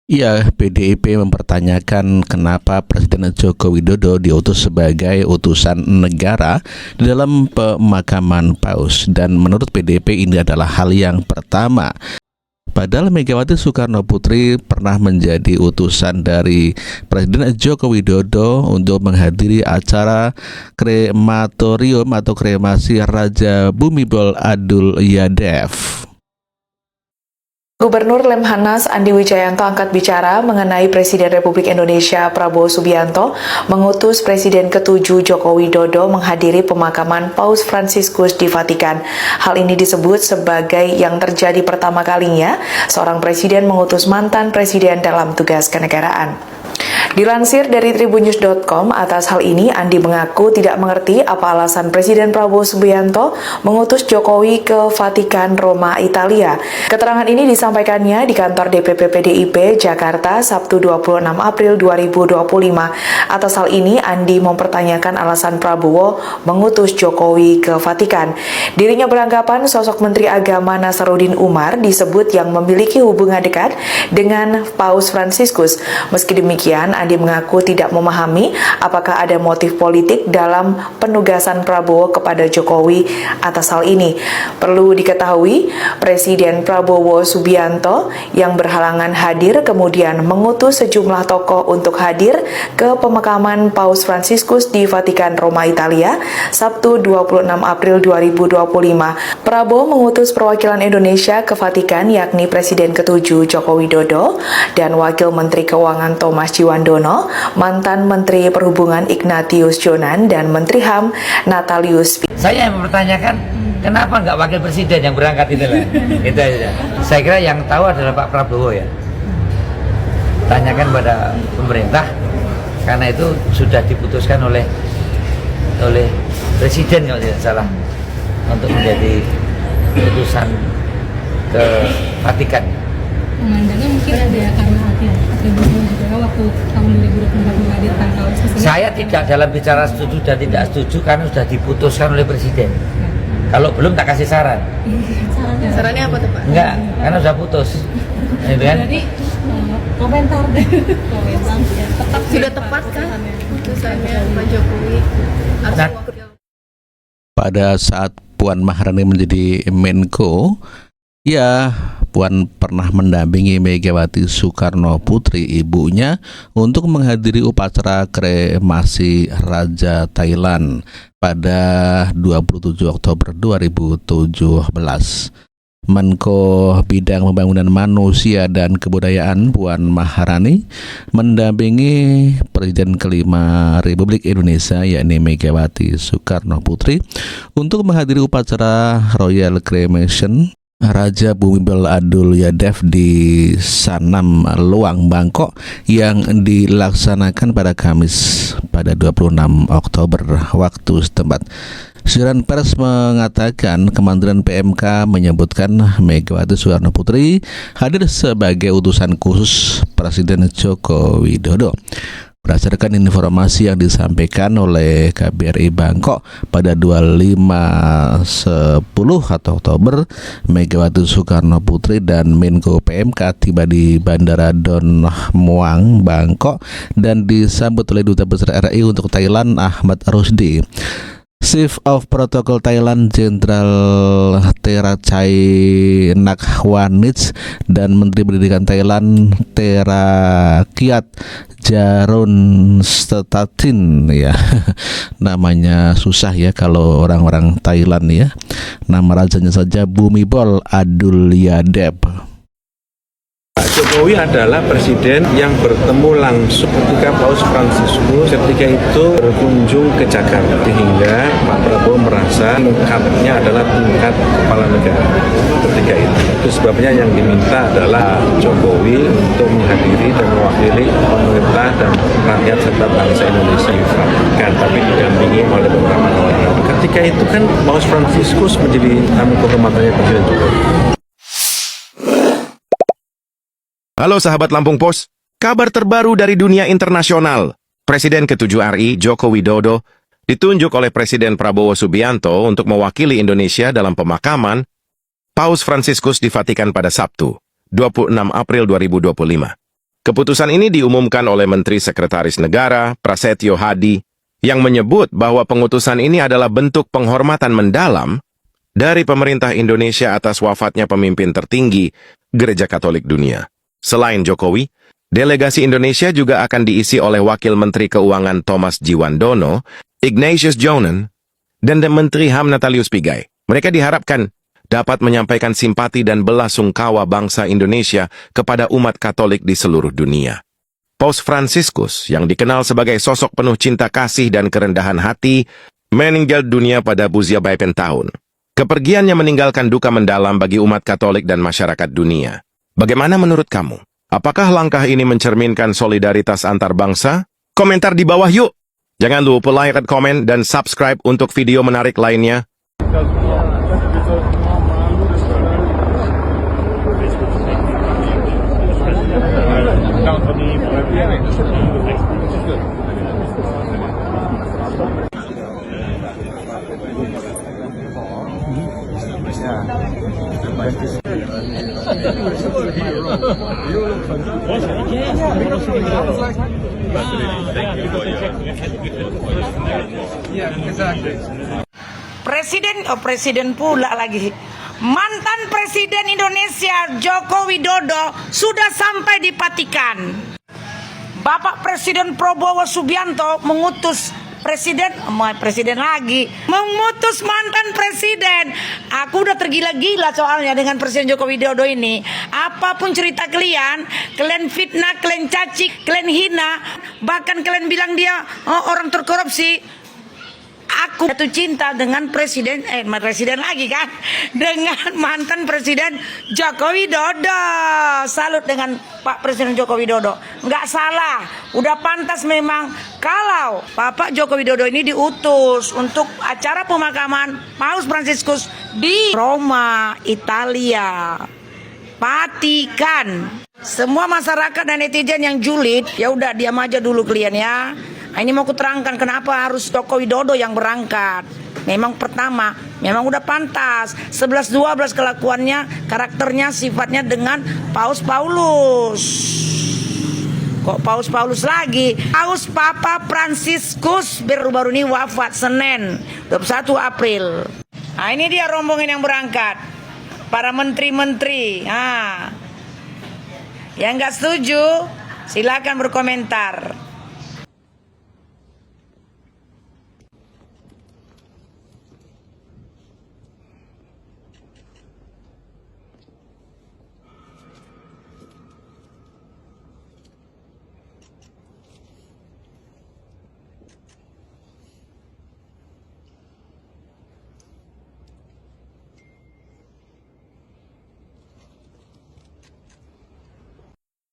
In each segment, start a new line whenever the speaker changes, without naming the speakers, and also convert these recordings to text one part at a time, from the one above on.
Ya, PDIP mempertanyakan kenapa Presiden Joko Widodo diutus sebagai utusan negara di dalam pemakaman Paus. Dan menurut PDIP ini adalah hal yang pertama. Padahal Megawati Soekarno Putri pernah menjadi utusan dari Presiden Joko Widodo untuk menghadiri acara krematorium atau kremasi Raja Bhumibol Adulyadej.
Gubernur Lemhanas Andi Wijayanto angkat bicara mengenai Presiden Republik Indonesia Prabowo Subianto mengutus Presiden ke-7 Joko Widodo menghadiri pemakaman Paus Fransiskus di Vatikan. Hal ini disebut sebagai yang terjadi pertama kalinya seorang presiden mengutus mantan presiden dalam tugas kenegaraan. Dilansir dari tribunnews.com, atas hal ini Andi mengaku tidak mengerti apa alasan Presiden Prabowo Subianto mengutus Jokowi ke Vatikan, Roma, Italia. Keterangan ini disampaikannya di kantor DPP PDIP Jakarta Sabtu 26 April 2025. Atas hal ini Andi mempertanyakan alasan Prabowo mengutus Jokowi ke Vatikan. Dirinya beranggapan sosok Menteri Agama Nasaruddin Umar disebut yang memiliki hubungan dekat dengan Paus Fransiskus. Meski demikian, Andi mengaku tidak memahami apakah ada motif politik dalam penugasan Prabowo kepada Jokowi atas hal ini. Perlu diketahui, Presiden Prabowo Subianto yang berhalangan hadir kemudian mengutus sejumlah tokoh untuk hadir ke pemakaman Paus Fransiskus di Vatikan, Roma, Italia, Sabtu 26 April 2025. Prabowo mengutus perwakilan Indonesia ke Vatikan yakni Presiden ke-7 Joko Widodo dan Wakil Menteri Keuangan Thomas Ciwandono, mantan Menteri Perhubungan Ignatius Jonan, dan Menteri HAM Natalius.
Saya yang mempertanyakan kenapa nggak wakil presiden yang berangkat itu lah. Itu aja. Saya kira yang tahu adalah Pak Prabowo ya. Tanyakan pada pemerintah karena itu sudah diputuskan oleh presiden kalau tidak salah untuk menjadi utusan ke Vatikan.
Memandangnya mungkin ada karena atributnya juga waktu tahun 2024 menghadirkan Paus.
Saya tidak dalam bicara setuju dan tidak setuju karena sudah diputuskan oleh presiden. Kalau belum tak kasih saran.
Sarannya apa tuh Pak?
Enggak, karena sudah putus. Gitu kan?
Jadi komentar deh. Komentar ya.
Sudah tepat kan putusannya Pak Jokowi harus
Nah,
wakil.
Pada saat Puan Maharani menjadi Menko, ya, Puan pernah mendampingi Megawati Soekarno Putri, ibunya, untuk menghadiri upacara kremasi Raja Thailand pada 27 Oktober 2017. Menko Bidang Pembangunan Manusia dan Kebudayaan Puan Maharani mendampingi Presiden kelima Republik Indonesia yakni Megawati Soekarno Putri untuk menghadiri upacara Royal Cremation Raja Bhumibol Adulyadej di Sanam Luang, Bangkok yang dilaksanakan pada Kamis pada 26 Oktober waktu setempat. Siaran pers mengatakan Kementerian PMK menyebutkan Megawati Soekarno Putri hadir sebagai utusan khusus Presiden Joko Widodo. Berdasarkan informasi yang disampaikan oleh KBRI Bangkok pada 25/10 atau Oktober, Megawati Soekarno Putri dan Menko PMK tiba di Bandara Don Muang, Bangkok dan disambut oleh Duta Besar RI untuk Thailand Ahmad Rusdi. Chief of Protocol Thailand Jenderal Terachai Nakwanich dan Menteri Pendidikan Thailand Terakiat Jarunstatatin, ya. Namanya susah ya kalau orang-orang Thailand ya. Nama rajanya saja Bhumibol Adulyadej.
Pak Jokowi adalah presiden yang bertemu langsung ketika Paus Fransiskus ketika itu berkunjung ke Jakarta, sehingga Pak Prabowo merasa tingkatnya adalah tingkat kepala negara ketika itu. Itu sebabnya yang diminta adalah Jokowi untuk menghadiri dan mewakili pemerintah dan rakyat serta bangsa Indonesia di Vatikan, tapi didampingi oleh beberapa orang. Ketika itu kan Paus Fransiskus menjadi tamu kehormatannya Presiden Jokowi.
Halo sahabat Lampung Pos, kabar terbaru dari dunia internasional. Presiden ke-7 RI Joko Widodo ditunjuk oleh Presiden Prabowo Subianto untuk mewakili Indonesia dalam pemakaman Paus Fransiskus di Vatikan pada Sabtu, 26 April 2025. Keputusan ini diumumkan oleh Menteri Sekretaris Negara, Prasetyo Hadi, yang menyebut bahwa pengutusan ini adalah bentuk penghormatan mendalam dari pemerintah Indonesia atas wafatnya pemimpin tertinggi Gereja Katolik Dunia. Selain Jokowi, delegasi Indonesia juga akan diisi oleh Wakil Menteri Keuangan Thomas Djiwandono, Ignatius Jonan, dan Menteri HAM Natalius Pigai. Mereka diharapkan dapat menyampaikan simpati dan belasungkawa bangsa Indonesia kepada umat Katolik di seluruh dunia. Paus Fransiskus, yang dikenal sebagai sosok penuh cinta kasih dan kerendahan hati, meninggal dunia pada usia 80 tahun. Kepergiannya meninggalkan duka mendalam bagi umat Katolik dan masyarakat dunia. Bagaimana menurut kamu? Apakah langkah ini mencerminkan solidaritas antar bangsa? Komentar di bawah yuk! Jangan lupa like, komen, dan subscribe untuk video menarik lainnya.
Presiden pula lagi. Mantan Presiden Indonesia Joko Widodo sudah sampai di Vatikan. Bapak Presiden Prabowo Subianto mengutus presiden lagi mengutus mantan presiden. Aku udah tergila-gila soalnya dengan Presiden Joko Widodo ini. Apapun cerita kalian fitnah, kalian caci, kalian hina, bahkan kalian bilang dia orang terkorupsi. Aku jatuh cinta dengan presiden lagi kan, dengan mantan Presiden Joko Widodo. Salut dengan Pak Presiden Joko Widodo. Nggak salah, udah pantas memang kalau Bapak Joko Widodo ini diutus untuk acara pemakaman Paus Fransiskus di Roma, Italia, Vatikan. Semua masyarakat dan netizen yang julid, ya udah diam aja dulu kalian ya. Nah, ini mau kuterangkan kenapa harus Joko Widodo yang berangkat. Memang pertama, memang udah pantas 11-12 kelakuannya, karakternya, sifatnya dengan Paus Paulus. Kok Paus Paulus lagi? Paus Papa Fransiskus baru-baru ini wafat Senin 21 April. Nah, ini dia rombongan yang berangkat. Para menteri-menteri. Nah, yang nggak setuju silakan berkomentar.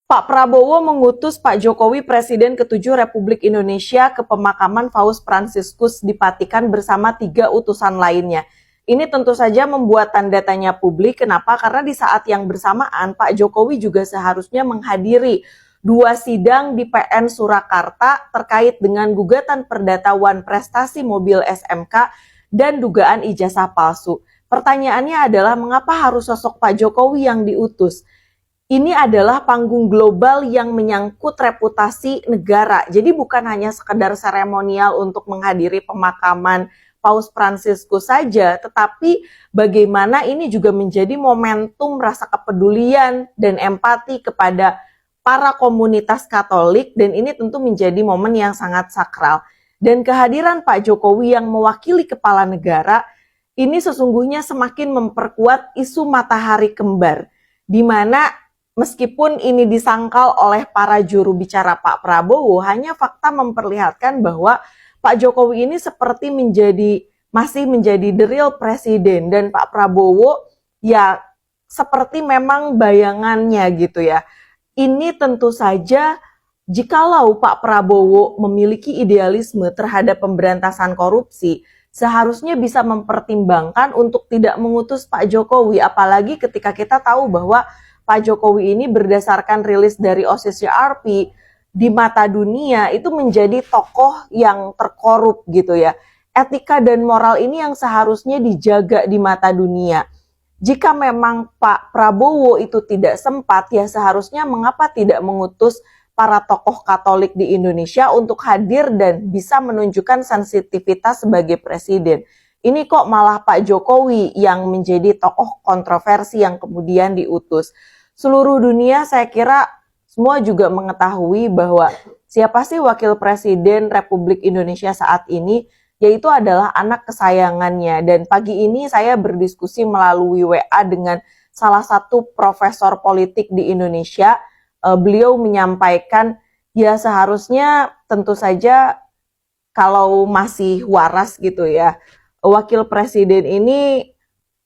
Pak Prabowo mengutus Pak Jokowi Presiden ke-7 Republik Indonesia ke pemakaman Paus Fransiskus di Vatikan bersama 3 utusan lainnya. Ini tentu saja membuat tanda tanya publik. Kenapa? Karena di saat yang bersamaan Pak Jokowi juga seharusnya menghadiri 2 sidang di PN Surakarta terkait dengan gugatan perdata prestasi mobil SMK dan dugaan ijazah palsu. Pertanyaannya adalah mengapa harus sosok Pak Jokowi yang diutus? Ini adalah panggung global yang menyangkut reputasi negara. Jadi bukan hanya sekedar seremonial untuk menghadiri pemakaman Paus Fransiskus saja, tetapi bagaimana ini juga menjadi momentum rasa kepedulian dan empati kepada para komunitas Katolik, dan ini tentu menjadi momen yang sangat sakral. Dan kehadiran Pak Jokowi yang mewakili kepala negara ini sesungguhnya semakin memperkuat isu matahari kembar, di mana meskipun ini disangkal oleh para juru bicara Pak Prabowo, hanya fakta memperlihatkan bahwa Pak Jokowi ini seperti masih menjadi the real presiden, dan Pak Prabowo ya seperti memang bayangannya gitu ya. Ini tentu saja jikalau Pak Prabowo memiliki idealisme terhadap pemberantasan korupsi, seharusnya bisa mempertimbangkan untuk tidak mengutus Pak Jokowi, apalagi ketika kita tahu bahwa Pak Jokowi ini berdasarkan rilis dari OCCRP di mata dunia itu menjadi tokoh yang terkorup gitu ya. Etika dan moral ini yang seharusnya dijaga di mata dunia.
jika memang Pak Prabowo itu tidak sempat, ya seharusnya mengapa tidak mengutus para tokoh Katolik di Indonesia untuk hadir dan bisa menunjukkan sensitivitas sebagai presiden. Ini kok malah Pak Jokowi yang menjadi tokoh kontroversi yang kemudian diutus. Seluruh dunia saya kira semua juga mengetahui bahwa siapa sih wakil presiden Republik Indonesia saat ini, yaitu adalah anak kesayangannya. Dan pagi ini saya berdiskusi melalui WA dengan salah satu profesor politik di Indonesia. Beliau menyampaikan, ya seharusnya tentu saja kalau masih waras gitu ya, wakil presiden ini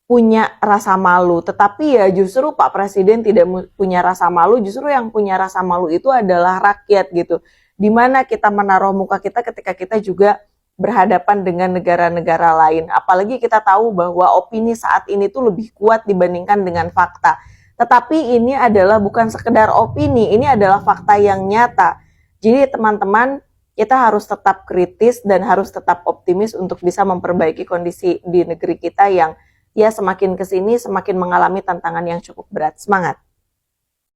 punya rasa malu, tetapi ya justru Pak Presiden tidak punya rasa malu, justru yang punya rasa malu itu adalah rakyat gitu. Dimana kita menaruh muka kita ketika kita juga berhadapan dengan negara-negara lain. Apalagi kita tahu bahwa opini saat ini tuh lebih kuat dibandingkan dengan fakta. Tetapi ini adalah bukan sekedar opini, ini adalah fakta yang nyata. Jadi teman-teman, kita harus tetap kritis dan harus tetap optimis untuk bisa memperbaiki kondisi di negeri kita yang ya semakin kesini semakin mengalami tantangan yang cukup berat. Semangat!